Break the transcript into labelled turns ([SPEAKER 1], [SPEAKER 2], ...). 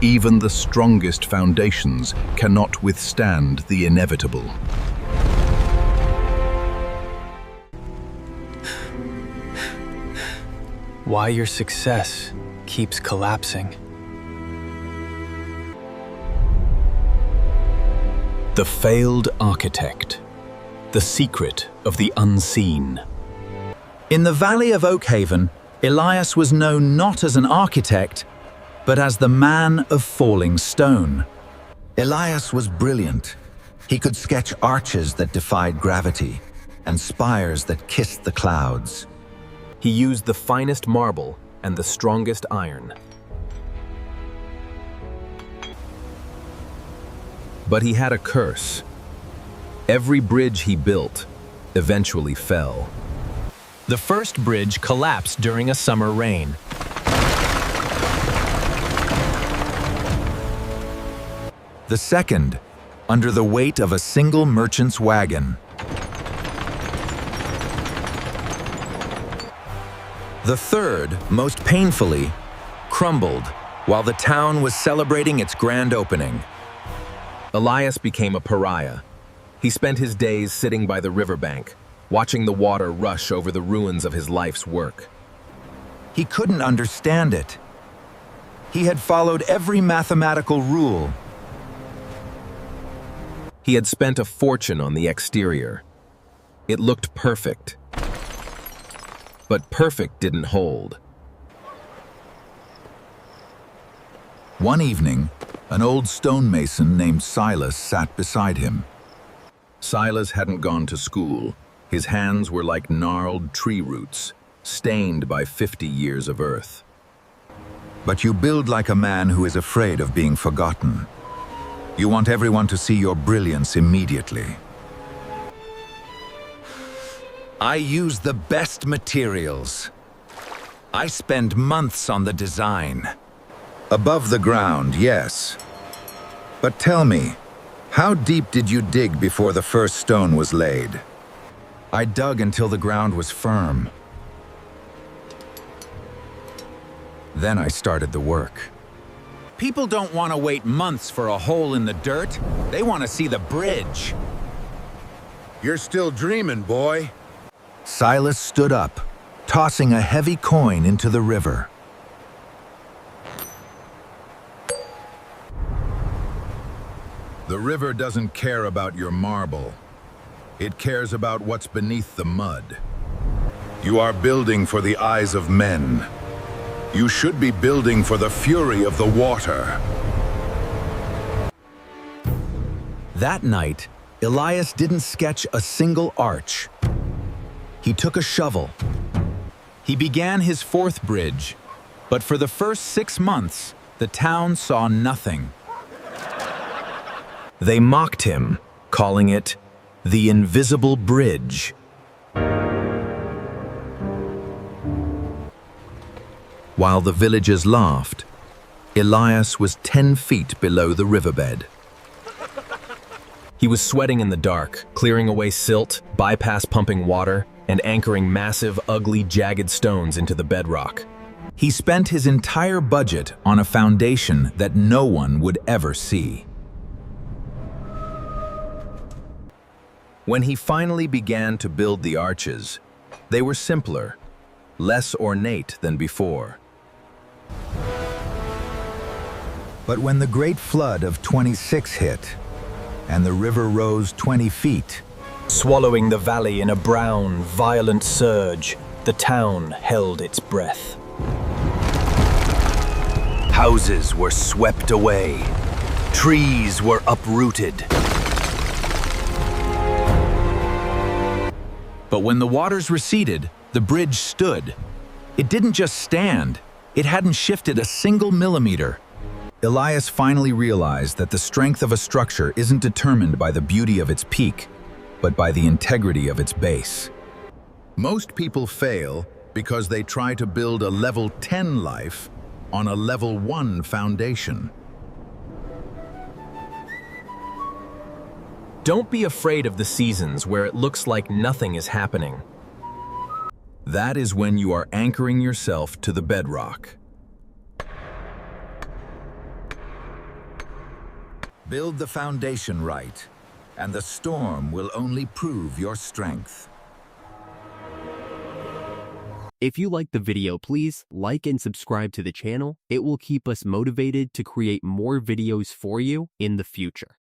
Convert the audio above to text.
[SPEAKER 1] Even the strongest foundations cannot withstand the inevitable.
[SPEAKER 2] Why your success keeps collapsing.
[SPEAKER 1] The failed architect. The secret of the unseen.
[SPEAKER 3] In the valley of Oakhaven, Elias was known not as an architect, but as the man of falling stone. Elias was brilliant. He could sketch arches that defied gravity and spires that kissed the clouds.
[SPEAKER 4] He used the finest marble and the strongest iron. But he had a curse. Every bridge he built eventually fell.
[SPEAKER 2] The first bridge collapsed during a summer rain.
[SPEAKER 3] The second, under the weight of a single merchant's wagon. The third, most painfully, crumbled while the town was celebrating its grand opening.
[SPEAKER 4] Elias became a pariah. He spent his days sitting by the riverbank, watching the water rush over the ruins of his life's work.
[SPEAKER 3] He couldn't understand it. He had followed every mathematical rule.
[SPEAKER 4] He had spent a fortune on the exterior. It looked perfect. But perfect didn't hold.
[SPEAKER 3] One evening, an old stonemason named Silas sat beside him.
[SPEAKER 1] Silas hadn't gone to school. His hands were like gnarled tree roots, stained by 50 years of earth.
[SPEAKER 3] But you build like a man who is afraid of being forgotten. You want everyone to see your brilliance immediately. I use the best materials. I spend months on the design. Above the ground, yes. But tell me, how deep did you dig before the first stone was laid? I dug until the ground was firm. Then I started the work. People don't want to wait months for a hole in the dirt. They want to see the bridge.
[SPEAKER 5] You're still dreaming, boy.
[SPEAKER 3] Silas stood up, tossing a heavy coin into the river.
[SPEAKER 1] The river doesn't care about your marble. It cares about what's beneath the mud. You are building for the eyes of men. You should be building for the fury of the water.
[SPEAKER 3] That night, Elias didn't sketch a single arch. He took a shovel. He began his fourth bridge, but for the first 6 months, the town saw nothing.
[SPEAKER 4] They mocked him, calling it the invisible bridge.
[SPEAKER 1] While the villagers laughed, Elias was 10 feet below the riverbed.
[SPEAKER 4] He was sweating in the dark, clearing away silt, bypass pumping water, and anchoring massive, ugly, jagged stones into the bedrock.
[SPEAKER 3] He spent his entire budget on a foundation that no one would ever see.
[SPEAKER 1] When he finally began to build the arches, they were simpler, less ornate than before.
[SPEAKER 3] But when the Great Flood of 26 hit, and the river rose 20 feet,
[SPEAKER 2] Swallowing the valley in a brown, violent surge, the town held its breath.
[SPEAKER 4] Houses were swept away. Trees were uprooted.
[SPEAKER 3] But when the waters receded, the bridge stood. It didn't just stand, it hadn't shifted a single millimeter. Elias finally realized that the strength of a structure isn't determined by the beauty of its peak, but by the integrity of its base.
[SPEAKER 1] Most people fail because they try to build a level 10 life on a level 1 foundation.
[SPEAKER 4] Don't be afraid of the seasons where it looks like nothing is happening.
[SPEAKER 1] That is when you are anchoring yourself to the bedrock.
[SPEAKER 3] Build the foundation right, and the storm will only prove your strength.
[SPEAKER 6] If you liked the video, please like and subscribe to the channel. It will keep us motivated to create more videos for you in the future.